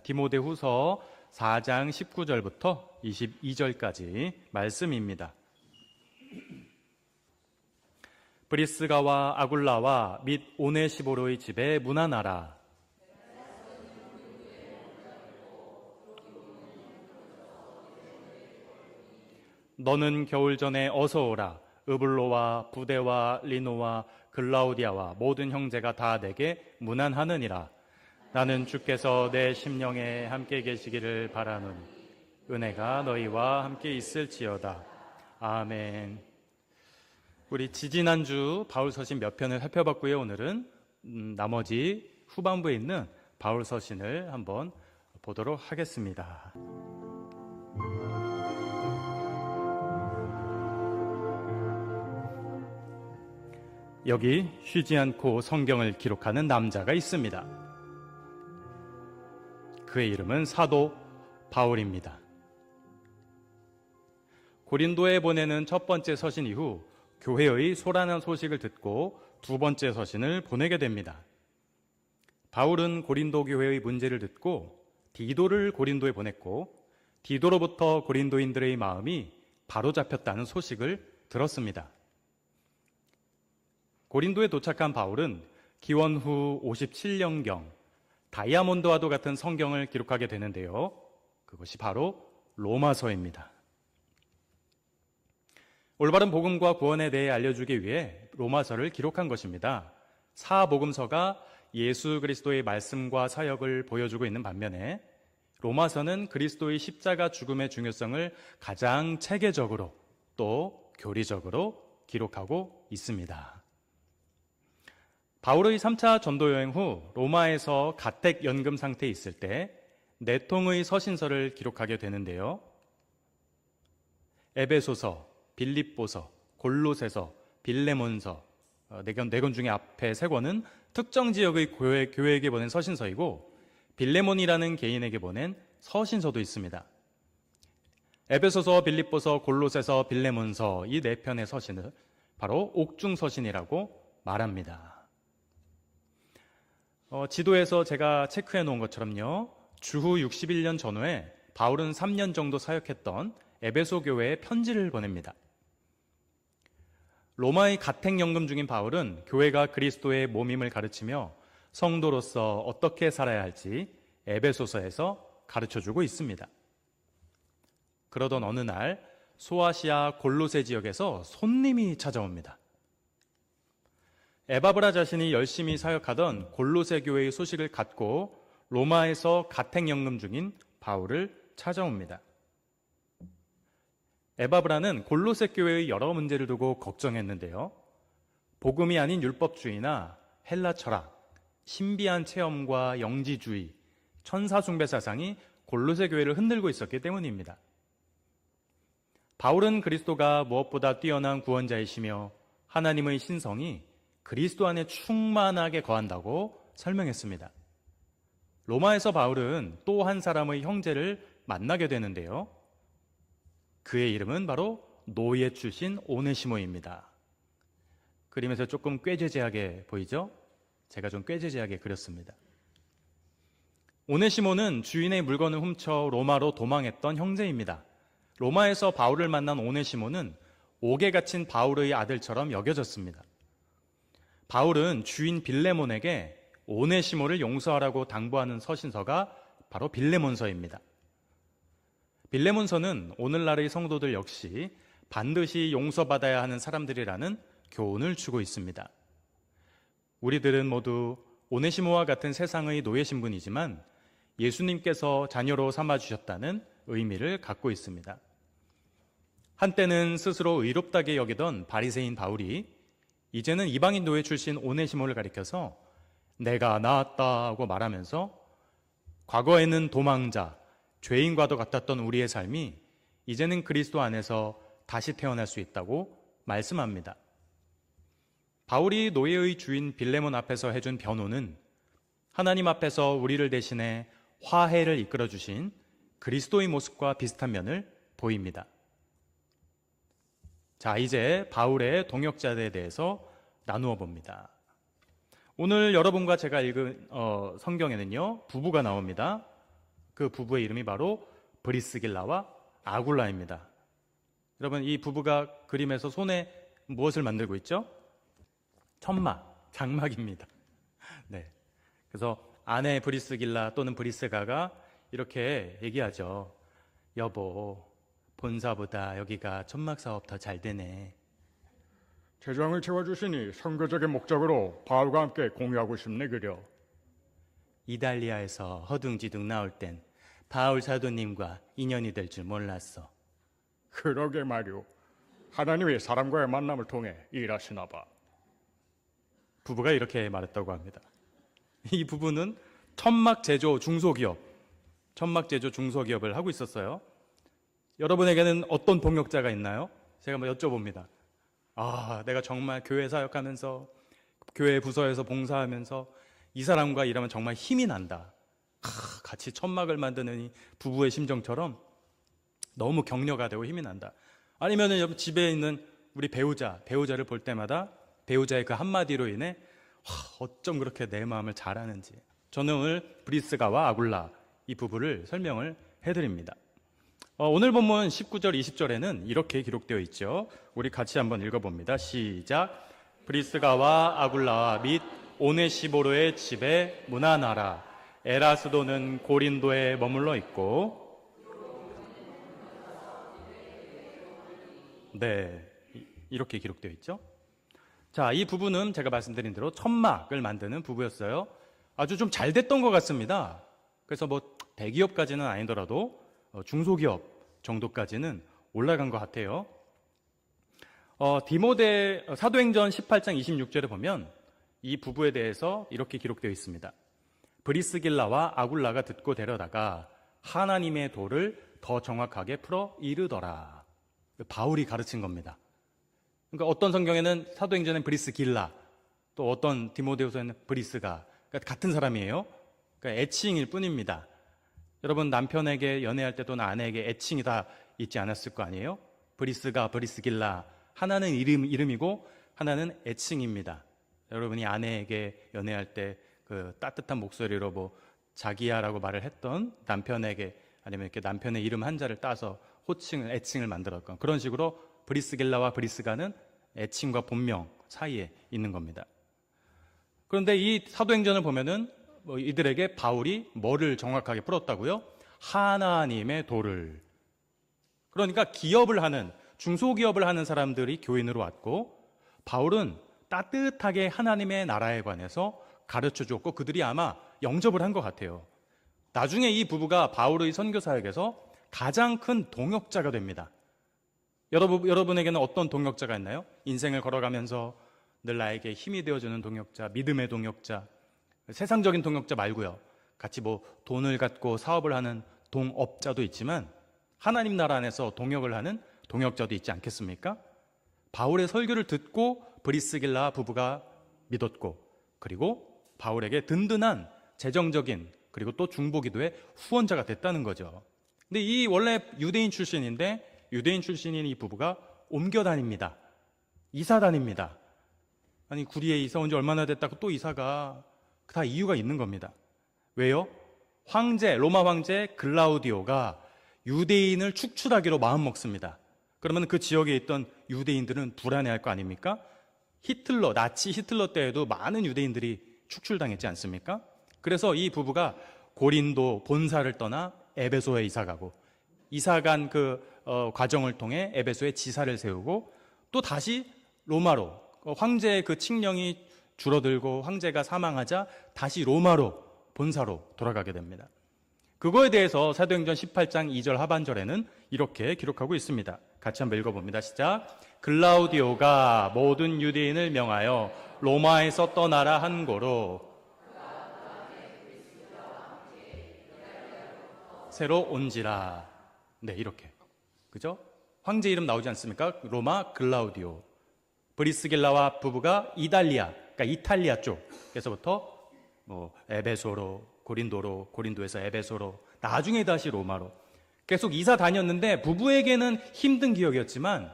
디모데후서 4장 19절부터 22절까지 말씀입니다. 브리스가와 아굴라와 및 오네시보로의 집에 문안하라. 너는 겨울 전에 어서 오라. 으블로와 부데와 리노와 글라우디아와 모든 형제가 다 내게 문안하느니라. 나는 주께서 내 심령에 함께 계시기를 바라노니 은혜가 너희와 함께 있을지어다. 아멘. 우리 지지난주 바울 서신 몇 편을 살펴봤고요. 오늘은 나머지 후반부에 있는 바울 서신을 한번 보도록 하겠습니다. 여기 쉬지 않고 성경을 기록하는 남자가 있습니다. 그의 이름은 사도 바울입니다. 고린도에 보내는 첫 번째 서신 이후 교회의 소란한 소식을 듣고 두 번째 서신을 보내게 됩니다. 바울은 고린도 교회의 문제를 듣고 디도를 고린도에 보냈고 디도로부터 고린도인들의 마음이 바로잡혔다는 소식을 들었습니다. 고린도에 도착한 바울은 기원 후 57년경 다이아몬드와도 같은 성경을 기록하게 되는데요. 그것이 바로 로마서입니다. 올바른 복음과 구원에 대해 알려주기 위해 로마서를 기록한 것입니다. 사복음서가 예수 그리스도의 말씀과 사역을 보여주고 있는 반면에 로마서는 그리스도의 십자가 죽음의 중요성을 가장 체계적으로 또 교리적으로 기록하고 있습니다. 바울의 3차 전도 여행 후 로마에서 가택 연금 상태에 있을 때 4통의 서신서를 기록하게 되는데요. 에베소서, 빌립보서, 골로새서, 빌레몬서, 4권 중에 앞에 3권은 특정 지역의 교회에게 보낸 서신서이고 빌레몬이라는 개인에게 보낸 서신서도 있습니다. 에베소서, 빌립보서, 골로새서, 빌레몬서 이 4편의 서신을 바로 옥중서신이라고 말합니다. 지도에서 제가 체크해 놓은 것처럼요. 주후 61년 전후에 바울은 3년 정도 사역했던 에베소 교회에 편지를 보냅니다. 로마의 가택연금 중인 바울은 교회가 그리스도의 몸임을 가르치며 성도로서 어떻게 살아야 할지 에베소서에서 가르쳐주고 있습니다. 그러던 어느 날 소아시아 골로새 지역에서 손님이 찾아옵니다. 에바브라 자신이 열심히 사역하던 골로새 교회의 소식을 갖고 로마에서 가택연금 중인 바울을 찾아옵니다. 에바브라는 골로새 교회의 여러 문제를 두고 걱정했는데요. 복음이 아닌 율법주의나 헬라 철학, 신비한 체험과 영지주의, 천사숭배 사상이 골로새 교회를 흔들고 있었기 때문입니다. 바울은 그리스도가 무엇보다 뛰어난 구원자이시며 하나님의 신성이 그리스도 안에 충만하게 거한다고 설명했습니다. 로마에서 바울은 또 한 사람의 형제를 만나게 되는데요. 그의 이름은 바로 노예 출신 오네시모입니다. 그림에서 조금 꾀죄죄하게 보이죠? 제가 좀 꾀죄죄하게 그렸습니다. 오네시모는 주인의 물건을 훔쳐 로마로 도망했던 형제입니다. 로마에서 바울을 만난 오네시모는 옥에 갇힌 바울의 아들처럼 여겨졌습니다. 바울은 주인 빌레몬에게 오네시모를 용서하라고 당부하는 서신서가 바로 빌레몬서입니다. 빌레몬서는 오늘날의 성도들 역시 반드시 용서받아야 하는 사람들이라는 교훈을 주고 있습니다. 우리들은 모두 오네시모와 같은 세상의 노예 신분이지만 예수님께서 자녀로 삼아주셨다는 의미를 갖고 있습니다. 한때는 스스로 의롭다게 여기던 바리새인 바울이 이제는 이방인 노예 출신 오네시모를 가리켜서 내가 나았다고 말하면서 과거에는 도망자, 죄인과도 같았던 우리의 삶이 이제는 그리스도 안에서 다시 태어날 수 있다고 말씀합니다. 바울이 노예의 주인 빌레몬 앞에서 해준 변호는 하나님 앞에서 우리를 대신해 화해를 이끌어 주신 그리스도의 모습과 비슷한 면을 보입니다. 자, 이제 바울의 동역자들에 대해서 나누어 봅니다. 오늘 여러분과 제가 읽은 성경에는요, 부부가 나옵니다. 그 부부의 이름이 바로 브리스길라와 아굴라입니다. 여러분, 이 부부가 그림에서 손에 무엇을 만들고 있죠? 천막, 장막입니다. 네. 그래서 아내 브리스길라 또는 브리스가가 이렇게 얘기하죠. 여보, 본사보다 여기가 천막 사업 더 잘 되네. 재정을 채워주시니 선거적인 목적으로 바울과 함께 공유하고 싶네 그려. 이달리아에서 허둥지둥 나올 땐 바울 사도님과 인연이 될 줄 몰랐어. 그러게 말이오. 하나님이 사람과의 만남을 통해 일하시나 봐. 부부가 이렇게 말했다고 합니다. 이 부부는 천막 제조 중소기업을 하고 있었어요. 여러분에게는 어떤 동역자가 있나요? 제가 한번 여쭤봅니다. 내가 정말 교회 사역하면서 교회 부서에서 봉사하면서 이 사람과 일하면 정말 힘이 난다. 같이 천막을 만드는 이 부부의 심정처럼 너무 격려가 되고 힘이 난다. 아니면은 여러분 집에 있는 우리 배우자를 볼 때마다 배우자의 그 한마디로 인해 어쩜 그렇게 내 마음을 잘 아는지. 저는 오늘 브리스가와 아굴라 이 부부를 설명을 해드립니다. 오늘 본문 19절 20절에는 이렇게 기록되어 있죠. 우리 같이 한번 읽어봅니다. 시작. 브리스가와 아굴라 및 오네시보로의 집에 문안하라. 에라스도는 고린도에 머물러 있고. 네, 이렇게 기록되어 있죠. 자, 이 부부는 제가 말씀드린 대로 천막을 만드는 부부였어요. 아주 좀 잘 됐던 것 같습니다. 그래서 뭐 대기업까지는 아니더라도 중소기업 정도까지는 올라간 것 같아요. 디모데 사도행전 18장 26절에 보면 이 부부에 대해서 이렇게 기록되어 있습니다. 브리스길라와 아굴라가 듣고 데려다가 하나님의 도를 더 정확하게 풀어 이르더라. 바울이 가르친 겁니다. 그러니까 어떤 성경에는 사도행전엔 브리스길라, 또 어떤 디모데후서에는 브리스가, 그러니까 같은 사람이에요. 그러니까 애칭일 뿐입니다. 여러분 남편에게 연애할 때 또는 아내에게 애칭이 다 있지 않았을 거 아니에요? 브리스가, 브리스길라, 하나는 이름이고 하나는 애칭입니다. 여러분이 아내에게 연애할 때 그 따뜻한 목소리로 뭐 자기야라고 말을 했던 남편에게, 아니면 이렇게 남편의 이름 한자를 따서 애칭을 만들었건 그런 식으로 브리스길라와 브리스가는 애칭과 본명 사이에 있는 겁니다. 그런데 이 사도행전을 보면은 이들에게 바울이 뭐를 정확하게 풀었다고요? 하나님의 도를. 그러니까 기업을 하는, 중소기업을 하는 사람들이 교인으로 왔고, 바울은 따뜻하게 하나님의 나라에 관해서 가르쳐 주었고, 그들이 아마 영접을 한 것 같아요. 나중에 이 부부가 바울의 선교 사역에서 가장 큰 동역자가 됩니다. 여러분에게는 어떤 동역자가 있나요? 인생을 걸어가면서 늘 나에게 힘이 되어주는 동역자, 믿음의 동역자, 세상적인 동역자 말고요. 같이 뭐 돈을 갖고 사업을 하는 동업자도 있지만 하나님 나라 안에서 동역을 하는 동역자도 있지 않겠습니까? 바울의 설교를 듣고 브리스길라 부부가 믿었고, 그리고 바울에게 든든한 재정적인 그리고 또 중보기도의 후원자가 됐다는 거죠. 근데 이 원래 유대인 출신인데, 유대인 출신인 이 부부가 옮겨 다닙니다. 이사 다닙니다. 아니 구리에 이사 온 지 얼마나 됐다고 또 이사가, 다 이유가 있는 겁니다. 왜요? 로마 황제 글라우디오가 유대인을 축출하기로 마음먹습니다. 그러면 그 지역에 있던 유대인들은 불안해할 거 아닙니까? 나치 히틀러 때에도 많은 유대인들이 축출당했지 않습니까? 그래서 이 부부가 고린도 본사를 떠나 에베소에 이사가고, 이사간 그 과정을 통해 에베소에 지사를 세우고, 또 다시 로마로, 황제의 그 칙령이 줄어들고 황제가 사망하자 다시 로마로, 본사로 돌아가게 됩니다. 그거에 대해서 사도행전 18장 2절 하반절에는 이렇게 기록하고 있습니다. 같이 한번 읽어봅니다. 시작. 글라우디오가 모든 유대인을 명하여 로마에서 떠나라 한 고로 새로 온지라. 네, 이렇게. 그죠? 황제 이름 나오지 않습니까? 로마 글라우디오. 브리스길라와 부부가 이달리아, 그러니까 이탈리아 쪽에서부터 뭐 에베소로, 고린도로, 고린도에서 에베소로, 나중에 다시 로마로 계속 이사 다녔는데, 부부에게는 힘든 기억이었지만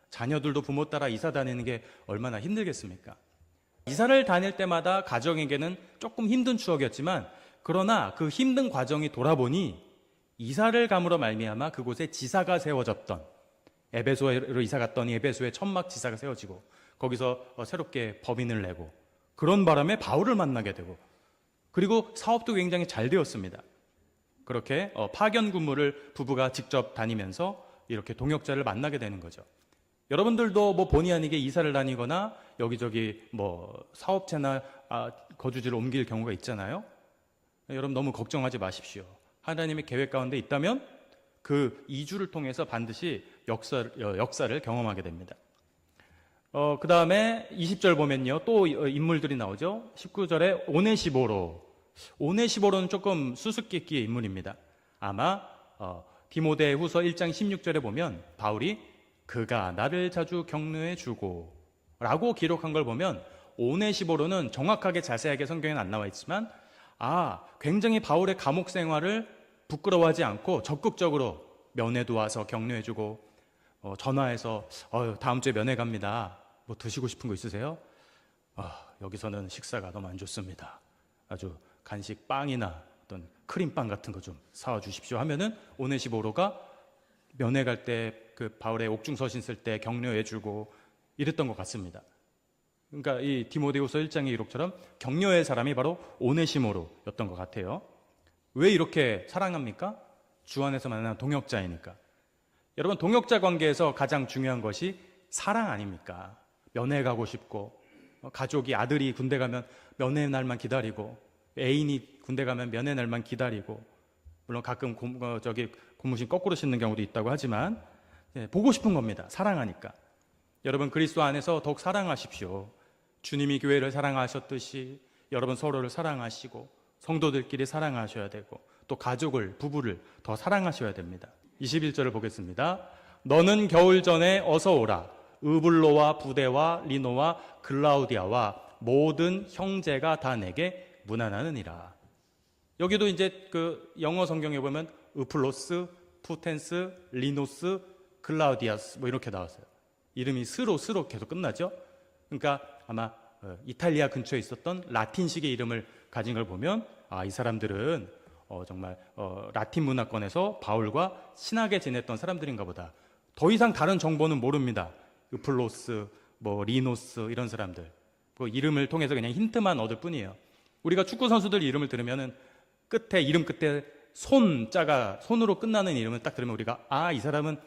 자녀들도 부모 따라 이사 다니는 게 얼마나 힘들겠습니까? 이사를 다닐 때마다 가정에게는 조금 힘든 추억이었지만, 그러나 그 힘든 과정이 돌아보니 이사를 감으로 말미암아 그곳에 지사가 세워졌던, 에베소로 이사 갔더니 에베소에 천막 지사가 세워지고 거기서 새롭게 법인을 내고, 그런 바람에 바울을 만나게 되고, 그리고 사업도 굉장히 잘 되었습니다. 그렇게 파견 근무를 부부가 직접 다니면서 이렇게 동역자를 만나게 되는 거죠. 여러분들도 뭐 본의 아니게 이사를 다니거나 여기저기 뭐 사업체나 거주지를 옮길 경우가 있잖아요. 여러분 너무 걱정하지 마십시오. 하나님의 계획 가운데 있다면 그 이주를 통해서 반드시 역사를 경험하게 됩니다. 그 다음에 20절 보면요, 또 인물들이 나오죠. 19절에 오네시보로는 조금 수수께끼의 인물입니다. 아마 디모데 후서 1장 16절에 보면 바울이 그가 나를 자주 격려해 주고 라고 기록한 걸 보면, 오네시보로는 정확하게 자세하게 성경에는 안 나와 있지만 굉장히 바울의 감옥 생활을 부끄러워하지 않고 적극적으로 면회도 와서 격려해 주고, 전화해서 다음 주에 면회 갑니다, 뭐 드시고 싶은 거 있으세요? 여기서는 식사가 너무 안 좋습니다, 아주 간식 빵이나 어떤 크림빵 같은 거 좀 사와 주십시오 하면은 오네시보로가 면회 갈 때 그 바울의 옥중 서신 쓸 때 격려해 주고 이랬던 것 같습니다. 그러니까 이 디모데후서 1장의 기록처럼 격려의 사람이 바로 오네시모로였던 것 같아요. 왜 이렇게 사랑합니까? 주 안에서 만난 동역자이니까. 여러분, 동역자 관계에서 가장 중요한 것이 사랑 아닙니까? 면회 가고 싶고, 가족이 아들이 군대 가면 면회 날만 기다리고, 애인이 군대 가면 면회 날만 기다리고, 물론 가끔 고무신 거꾸로 신는 경우도 있다고 하지만 보고 싶은 겁니다. 사랑하니까. 여러분, 그리스도 안에서 더욱 사랑하십시오. 주님이 교회를 사랑하셨듯이 여러분 서로를 사랑하시고 성도들끼리 사랑하셔야 되고, 또 가족을, 부부를 더 사랑하셔야 됩니다. 21절을 보겠습니다. 너는 겨울 전에 어서 오라. 으블로와 부데와 리노와 글라우디아와 모든 형제가 다 내게 문안하느니라. 여기도 이제 그 영어 성경에 보면 으플로스, 푸텐스, 리노스, 글라우디아스 뭐 이렇게 나왔어요. 이름이 스로 계속 끝나죠. 그러니까 아마 이탈리아 근처에 있었던 라틴식의 이름을 가진 걸 보면 이 사람들은 정말 라틴 문화권에서 바울과 친하게 지냈던 사람들인가 보다. 더 이상 다른 정보는 모릅니다. 으플로스, 뭐 리노스 이런 사람들. 그 이름을 통해서 그냥 힌트만 얻을 뿐이에요. 우리가 축구 선수들 이름을 들으면은 이름 끝에 손으로 끝나는 이름을 딱 들으면 우리가 이 사람은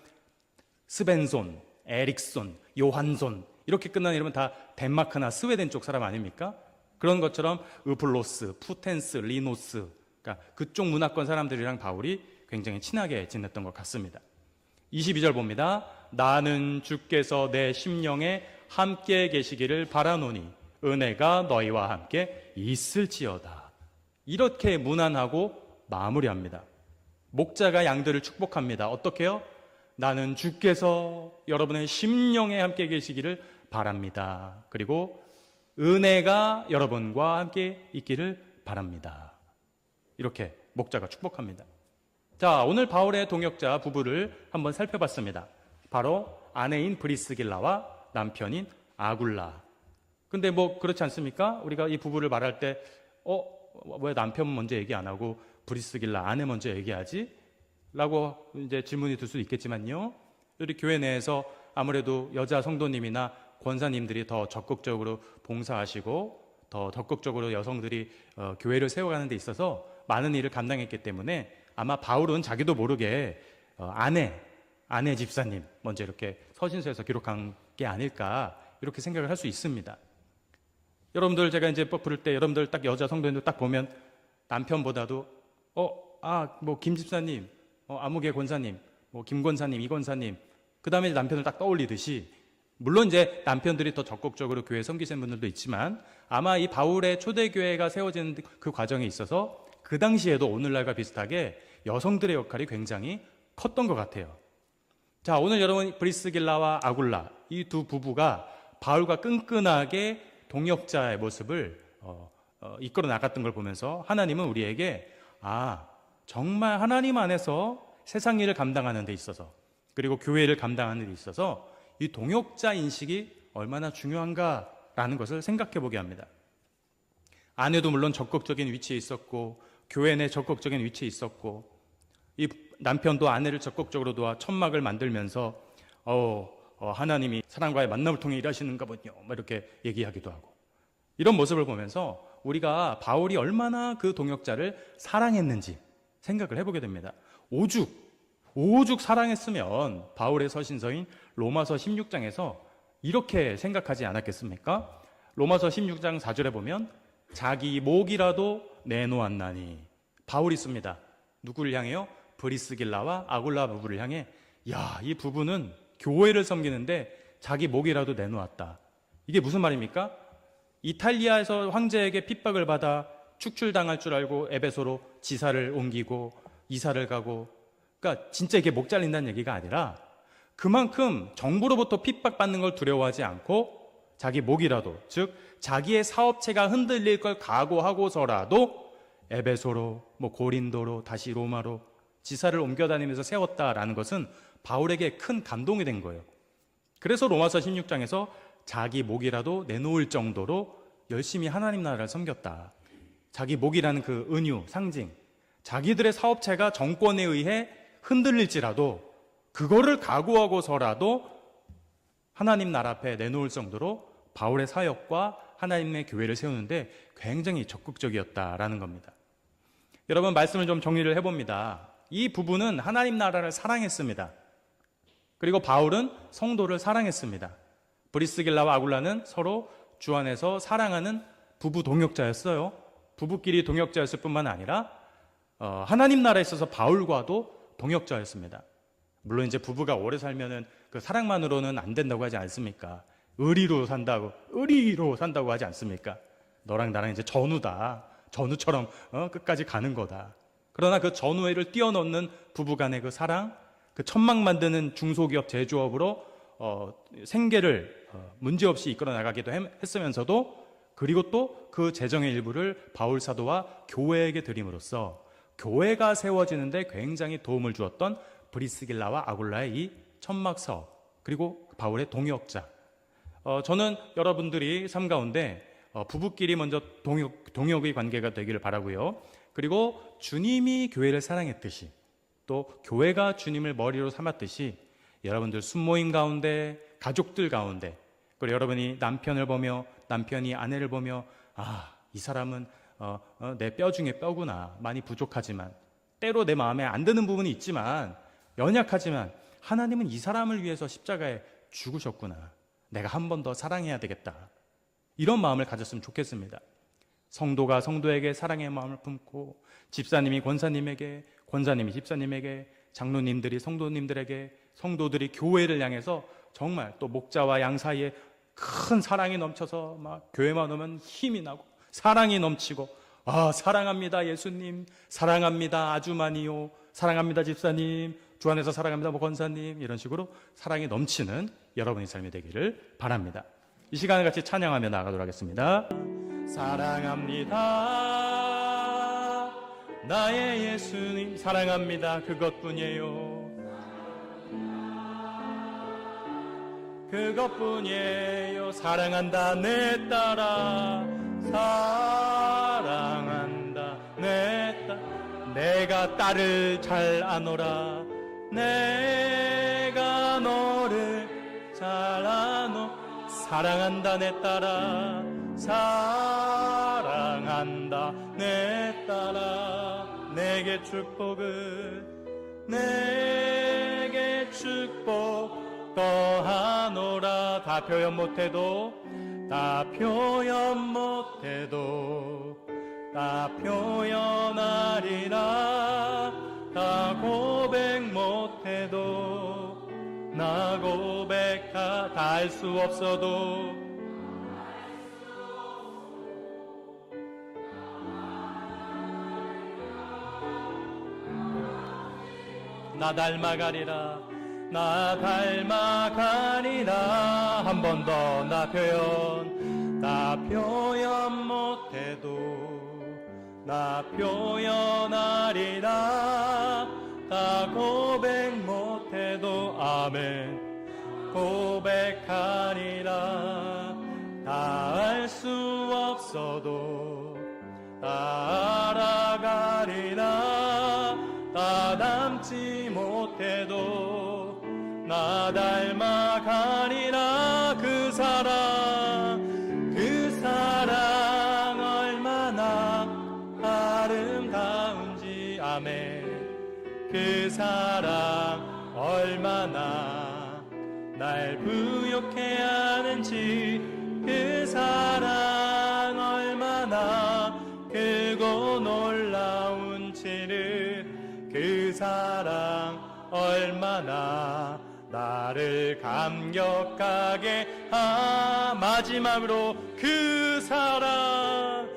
스벤손, 에릭손, 요한손 이렇게 끝나는 이름은 다 덴마크나 스웨덴 쪽 사람 아닙니까? 그런 것처럼 으플로스, 푸텐스, 리노스, 그러니까 그쪽 문화권 사람들이랑 바울이 굉장히 친하게 지냈던 것 같습니다. 22절 봅니다. 나는 주께서 내 심령에 함께 계시기를 바라노니 은혜가 너희와 함께 있을지어다. 이렇게 문안하고 마무리합니다. 목자가 양들을 축복합니다. 어떻게요? 나는 주께서 여러분의 심령에 함께 계시기를 바랍니다. 그리고 은혜가 여러분과 함께 있기를 바랍니다. 이렇게 목자가 축복합니다. 자, 오늘 바울의 동역자 부부를 한번 살펴봤습니다. 바로 아내인 브리스길라와 남편인 아굴라. 근데 뭐 그렇지 않습니까? 우리가 이 부부를 말할 때 왜 남편 먼저 얘기 안 하고 브리스길라 아내 먼저 얘기하지? 라고 이제 질문이 들 수도 있겠지만요. 우리 교회 내에서 아무래도 여자 성도님이나 권사님들이 더 적극적으로 봉사하시고 더 적극적으로 여성들이 교회를 세워가는 데 있어서 많은 일을 감당했기 때문에 아마 바울은 자기도 모르게 아내 집사님 먼저 이렇게 서신서에서 기록한 게 아닐까 이렇게 생각을 할 수 있습니다. 여러분들 제가 이제 부를 때 여러분들 딱 여자 성도님들 딱 보면 남편보다도 뭐 김 집사님, 아무개 권사님, 뭐 김 권사님, 이 권사님, 그 다음에 남편을 딱 떠올리듯이, 물론 이제 남편들이 더 적극적으로 교회 섬기시는 분들도 있지만 아마 이 바울의 초대교회가 세워지는 그 과정에 있어서 그 당시에도 오늘날과 비슷하게 여성들의 역할이 굉장히 컸던 것 같아요. 자, 오늘 여러분 브리스길라와 아굴라 이 두 부부가 바울과 끈끈하게 동역자의 모습을 이끌어 나갔던 걸 보면서 하나님은 우리에게 정말 하나님 안에서 세상 일을 감당하는 데 있어서, 그리고 교회를 감당하는 데 있어서 이 동역자 인식이 얼마나 중요한가라는 것을 생각해 보게 합니다. 아내도 물론 적극적인 위치에 있었고 교회 내 적극적인 위치에 있었고 이 남편도 아내를 적극적으로 도와 천막을 만들면서 하나님이 사랑과의 만남을 통해 일하시는가 보요, 이렇게 얘기하기도 하고, 이런 모습을 보면서 우리가 바울이 얼마나 그 동역자를 사랑했는지 생각을 해보게 됩니다. 오죽 사랑했으면 바울의 서신서인 로마서 16장에서 이렇게 생각하지 않았겠습니까? 로마서 16장 4절에 보면 자기 목이라도 내놓았나니, 바울이 씁니다. 누구를 향해요? 브리스길라와 아굴라 부부를 향해, 이 부부는 교회를 섬기는데 자기 목이라도 내놓았다. 이게 무슨 말입니까? 이탈리아에서 황제에게 핍박을 받아 축출당할 줄 알고 에베소로 지사를 옮기고 이사를 가고, 그러니까 진짜 이게 목 잘린다는 얘기가 아니라 그만큼 정부로부터 핍박받는 걸 두려워하지 않고 자기 목이라도, 즉 자기의 사업체가 흔들릴 걸 각오하고서라도 에베소로, 고린도로, 다시 로마로 지사를 옮겨다니면서 세웠다라는 것은 바울에게 큰 감동이 된 거예요. 그래서 로마서 16장에서 자기 목이라도 내놓을 정도로 열심히 하나님 나라를 섬겼다. 자기 목이라는 그 은유, 상징, 자기들의 사업체가 정권에 의해 흔들릴지라도 그거를 각오하고서라도 하나님 나라 앞에 내놓을 정도로 바울의 사역과 하나님의 교회를 세우는데 굉장히 적극적이었다라는 겁니다. 여러분, 말씀을 좀 정리를 해봅니다. 이 부부는 하나님 나라를 사랑했습니다. 그리고 바울은 성도를 사랑했습니다. 브리스길라와 아굴라는 서로 주 안에서 사랑하는 부부 동역자였어요. 부부끼리 동역자였을 뿐만 아니라 하나님 나라에 있어서 바울과도 동역자였습니다. 물론 이제 부부가 오래 살면은 그 사랑만으로는 안 된다고 하지 않습니까? 의리로 산다고 하지 않습니까? 너랑 나랑 이제 전우다. 전우처럼 끝까지 가는 거다. 그러나 그 전우회를 뛰어넘는 부부간의 그 사랑, 그 천막 만드는 중소기업 제조업으로 생계를 문제없이 이끌어 나가기도 했으면서도, 그리고 또 그 재정의 일부를 바울 사도와 교회에게 드림으로써 교회가 세워지는데 굉장히 도움을 주었던 브리스길라와 아굴라의 이 천막 사업, 그리고 바울의 동역자. 저는 여러분들이 삶 가운데 부부끼리 먼저 동역의 관계가 되기를 바라고요. 그리고 주님이 교회를 사랑했듯이, 또 교회가 주님을 머리로 삼았듯이 여러분들 순모임 가운데, 가족들 가운데, 그리고 여러분이 남편을 보며, 남편이 아내를 보며, 이 사람은 내 뼈 중에 뼈구나. 많이 부족하지만, 때로 내 마음에 안 드는 부분이 있지만, 연약하지만 하나님은 이 사람을 위해서 십자가에 죽으셨구나. 내가 한 번 더 사랑해야 되겠다. 이런 마음을 가졌으면 좋겠습니다. 성도가 성도에게 사랑의 마음을 품고, 집사님이 권사님에게, 권사님이 집사님에게, 장로님들이 성도님들에게, 성도들이 교회를 향해서 정말 또 목자와 양 사이에 큰 사랑이 넘쳐서 막 교회만 오면 힘이 나고 사랑이 넘치고, 사랑합니다 예수님, 사랑합니다 아주마니요, 사랑합니다 집사님, 주 안에서 사랑합니다 권사님, 이런 식으로 사랑이 넘치는 여러분의 삶이 되기를 바랍니다. 이 시간을 같이 찬양하며 나아가도록 하겠습니다. 사랑합니다 나의 예수님, 사랑합니다 그것뿐이에요, 그것뿐이에요. 사랑한다 내 딸아, 사랑한다 내 딸. 내가 딸을 잘 아노라, 내가 너를 잘 아노. 사랑한다 내 딸아, 사랑한다 내 딸아. 내게 축복을, 내게 축복 더하노라. 다 표현 못해도, 다 표현 못해도, 다 표현하리라. 다 고백 못해도, 나 고백하. 다 할 수 없어도, 나 닮아가리라. 나 닮아가리라. 한 번 더 나 표현, 나 표현 못해도, 나 표현하리라. 다 고백 못해도, 아멘. 고백하리라. 다 알 수 없어도, 다 알아가리라. 다 나 닮지 못해도 나 닮아가리라. 그 사랑 얼마나 아름다운지. 아멘. 그 사랑 얼마나 날 부욕해 하는지. 그 사랑 얼마나 크고 놀라운지를. 그 사랑 얼마나 나를 감격하게 마지막으로 그 사랑